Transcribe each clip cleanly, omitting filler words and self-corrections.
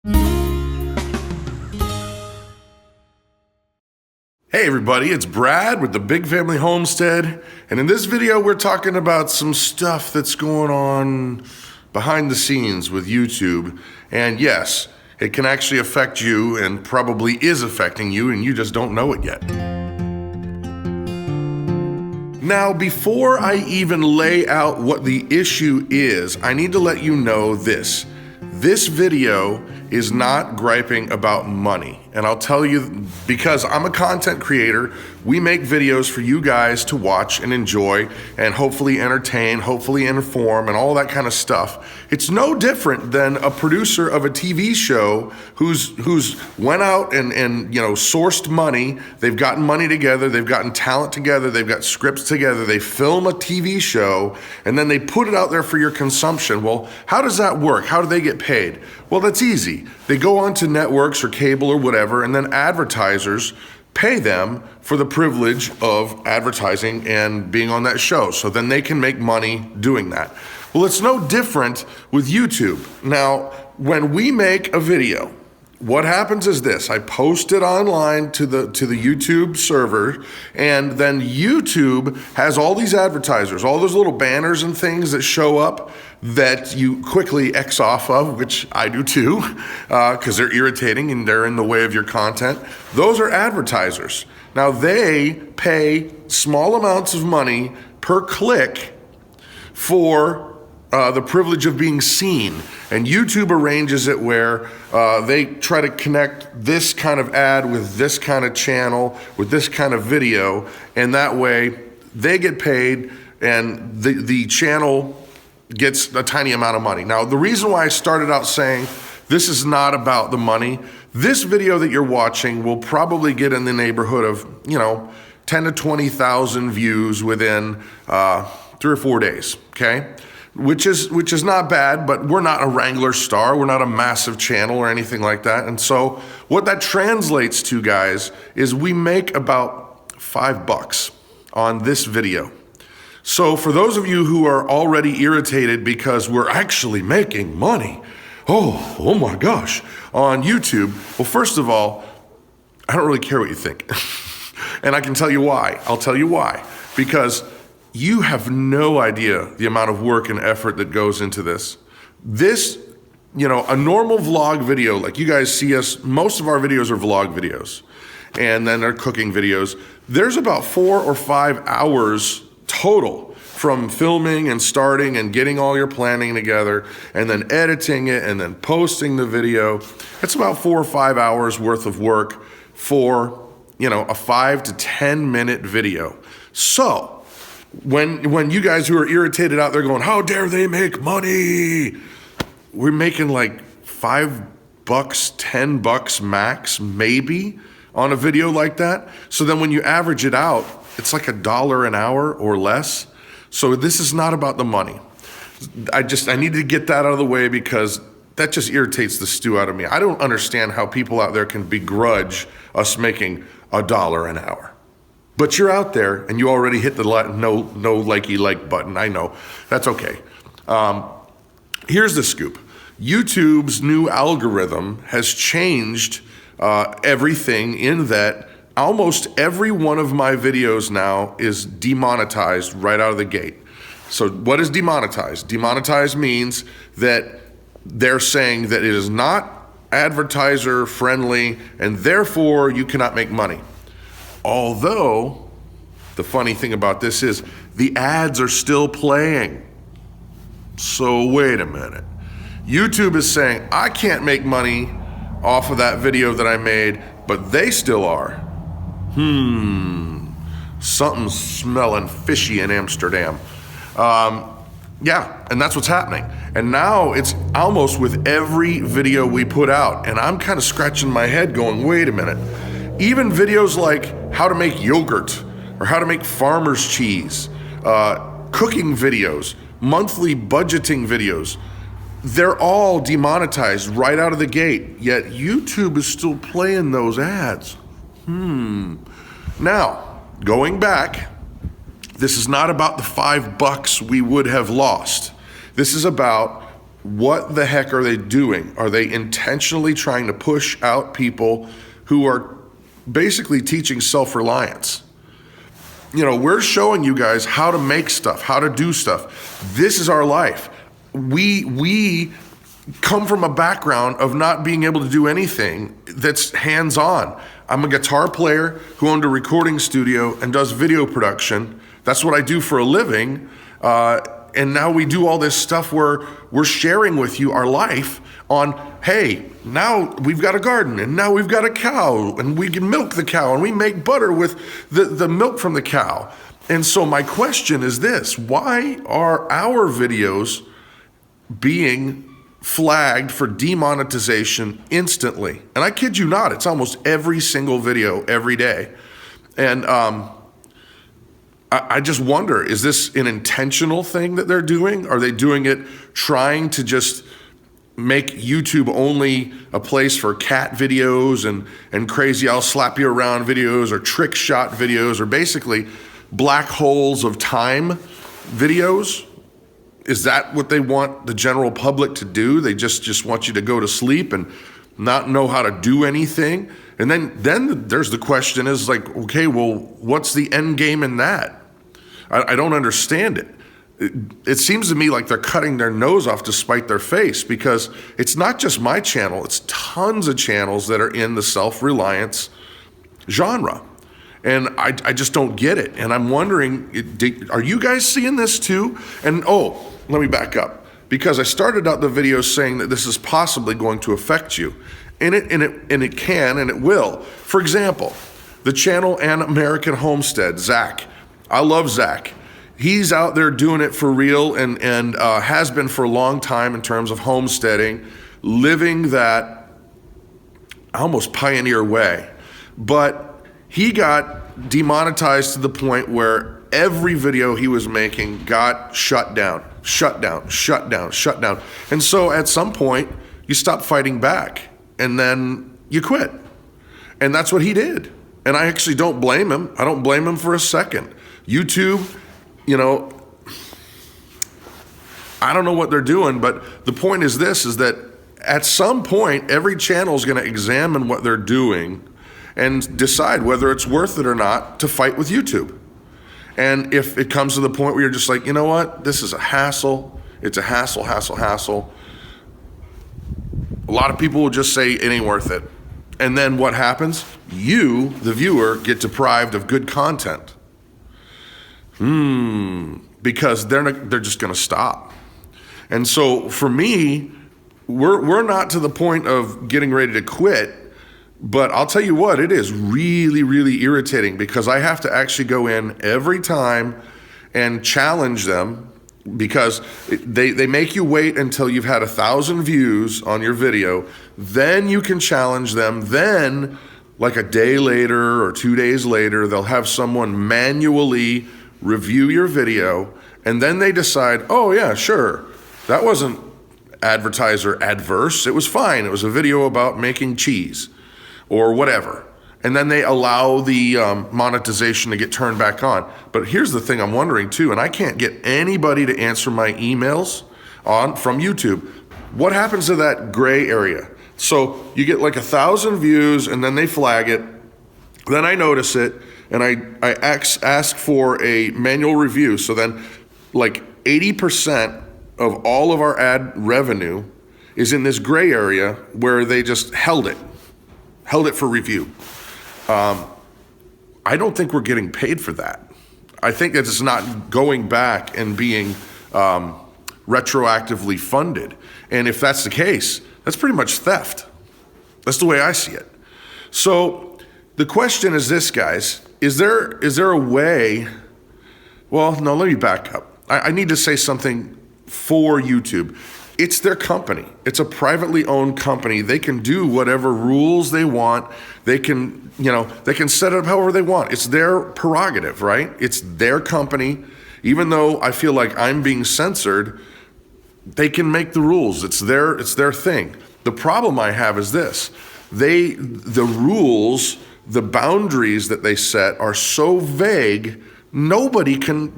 Hey everybody, it's Brad with the Big Family Homestead, and in this video we're talking about some stuff that's going on behind the scenes with YouTube. And yes, it can actually affect you and probably is affecting you, and you just don't know it yet. Now, before I even lay out what the issue is, I need to let you know this. This video is not griping about money. And I'll tell you, because I'm a content creator, we make videos for you guys to watch and enjoy and hopefully entertain, hopefully inform, and all that kind of stuff. It's no different than a producer of a TV show who's went out and sourced money. They've gotten money together, they've gotten talent together, they've got scripts together, they film a TV show, and then they put it out there for your consumption. Well, how does that work? How do they get paid? Well, that's easy. They go on to networks or cable or whatever, and then advertisers pay them for the privilege of advertising and being on that show. So then they can make money doing that. Well, it's no different with YouTube. Now, when we make a video, what happens is this: I post it online to the YouTube server, and then YouTube has all these advertisers, all those little banners and things that show up that you quickly X off of, which I do too, because they're irritating and they're in the way of your content. Those are advertisers. Now, they pay small amounts of money per click for the privilege of being seen. And YouTube arranges it where they try to connect this kind of ad with this kind of channel, with this kind of video, and that way they get paid and the channel gets a tiny amount of money. Now, the reason why I started out saying this is not about the money, this video that you're watching will probably get in the neighborhood of, 10 to 20,000 views within 3 or 4 days, okay? Which is not bad, but we're not a Wrangler star. We're not a massive channel or anything like that. And so what that translates to, guys, is we make about $5 on this video. So for those of you who are already irritated because we're actually making money, oh my gosh, on YouTube, well, first of all, I don't really care what you think. And I can tell you why. I'll tell you why. Because you have no idea the amount of work and effort that goes into this. This, a normal vlog video, like you guys see us, most of our videos are vlog videos, and then they're cooking videos. There's about 4 or 5 hours total from filming and starting and getting all your planning together and then editing it and then posting the video. It's about 4 or 5 hours worth of work for, a 5 to 10 minute video. So when you guys who are irritated out there going, how dare they make money? We're making like $5, $10 max, maybe, on a video like that. So then when you average it out, it's like $1 an hour or less. So this is not about the money. I need to get that out of the way because that just irritates the stew out of me. I don't understand how people out there can begrudge us making $1 an hour. But you're out there and you already hit the no likey like button. I know, that's okay. Here's the scoop. YouTube's new algorithm has changed everything in that almost every one of my videos now is demonetized right out of the gate. So what is demonetized? Demonetized means that they're saying that it is not advertiser friendly and therefore you cannot make money. Although, the funny thing about this is the ads are still playing. So wait a minute. YouTube is saying, I can't make money off of that video that I made, but they still are. Something's smelling fishy in Amsterdam. Yeah, and that's what's happening. And now it's almost with every video we put out. And I'm kind of scratching my head going, wait a minute. Even videos like how to make yogurt or how to make farmer's cheese, cooking videos, monthly budgeting videos, they're all demonetized right out of the gate, yet YouTube is still playing those ads. Now, going back, this is not about the $5 we would have lost. This is about what the heck are they doing? Are they intentionally trying to push out people who are basically teaching self-reliance? You know, we're showing you guys how to make stuff, how to do stuff. This is our life. We come from a background of not being able to do anything that's hands-on. I'm a guitar player who owned a recording studio and does video production. That's what I do for a living. And now we do all this stuff where we're sharing with you our life on, hey, now we've got a garden and now we've got a cow and we can milk the cow and we make butter with the milk from the cow. And so my question is this: why are our videos being flagged for demonetization instantly? And I kid you not, it's almost every single video every day. And I just wonder, is this an intentional thing that they're doing? Are they doing it trying to just make YouTube only a place for cat videos and crazy I'll slap you around videos or trick shot videos, or basically black holes of time videos? Is that what they want the general public to do? They just want you to go to sleep and not know how to do anything? And then there's the question is like, okay, well, what's the end game in that? I don't understand it. It seems to me like they're cutting their nose off to spite their face, because it's not just my channel, it's tons of channels that are in the self-reliance genre. And I just don't get it. And I'm wondering, are you guys seeing this too? And oh, let me back up, because I started out the video saying that this is possibly going to affect you. And it can and it will. For example, the channel An American Homestead, Zach. I love Zach. He's out there doing it for real and has been for a long time in terms of homesteading, living that almost pioneer way. But he got demonetized to the point where every video he was making got shut down. And so at some point, you stop fighting back and then you quit. And that's what he did. And I actually don't blame him. I don't blame him for a second. YouTube, you know, I don't know what they're doing, but the point is this, is that at some point, every channel is going to examine what they're doing and decide whether it's worth it or not to fight with YouTube. And if it comes to the point where you're just like, you know what, this is a hassle, it's a hassle. A lot of people will just say it ain't worth it. And then what happens? You, the viewer, get deprived of good content. Because they're just going to stop. And so for me, we're not to the point of getting ready to quit, but I'll tell you what, it is really, really irritating, because I have to actually go in every time and challenge them, because they make you wait until you've had 1,000 views on your video, then you can challenge them. Then like a day later or 2 days later, they'll have someone manually review your video, and then they decide, oh yeah, sure, that wasn't advertiser adverse, it was fine, it was a video about making cheese or whatever. And then they allow the monetization to get turned back on. But here's the thing I'm wondering too, and I can't get anybody to answer my emails from YouTube. What happens to that gray area? So you get like 1,000 views and then they flag it, then I notice it, and I ask for a manual review. So then like 80% of all of our ad revenue is in this gray area where they just held it for review. I don't think we're getting paid for that. I think that it's not going back and being retroactively funded. And if that's the case, that's pretty much theft. That's the way I see it. So the question is this, guys. Is there a way, well, no, let me back up. I need to say something for YouTube. It's their company. It's a privately owned company. They can do whatever rules they want. They can, they can set it up however they want. It's their prerogative, right? It's their company. Even though I feel like I'm being censored, they can make the rules. It's their thing. The problem I have is this. The rules, the boundaries that they set are so vague, nobody can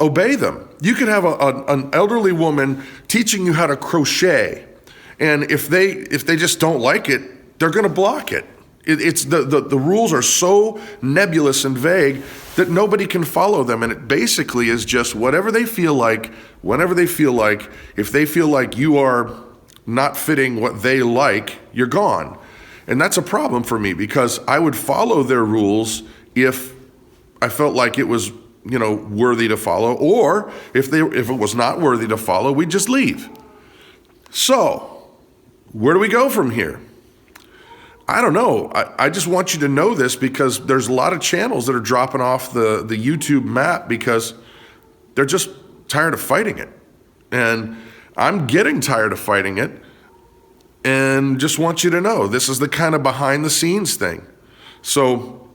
obey them. You could have an elderly woman teaching you how to crochet, and if they just don't like it, they're going to block it. It's the rules are so nebulous and vague that nobody can follow them, and it basically is just whatever they feel like, whenever they feel like. If they feel like you are not fitting what they like, you're gone. And that's a problem for me, because I would follow their rules if I felt like it was, worthy to follow, or if it was not worthy to follow, we'd just leave. So, where do we go from here? I don't know. I just want you to know this, because there's a lot of channels that are dropping off the YouTube map because they're just tired of fighting it. And I'm getting tired of fighting it, and just want you to know this is the kind of behind the scenes thing. So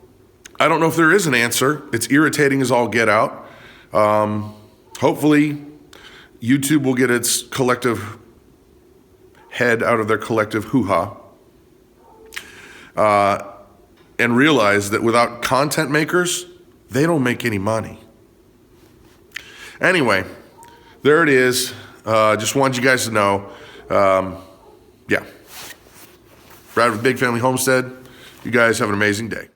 I don't know if there is an answer. It's irritating as all get out. Hopefully YouTube will get its collective head out of their collective hoo-ha and realize that without content makers, they don't make any money. Anyway, there it is. Just wanted you guys to know. Yeah. Brad with Big Family Homestead. You guys have an amazing day.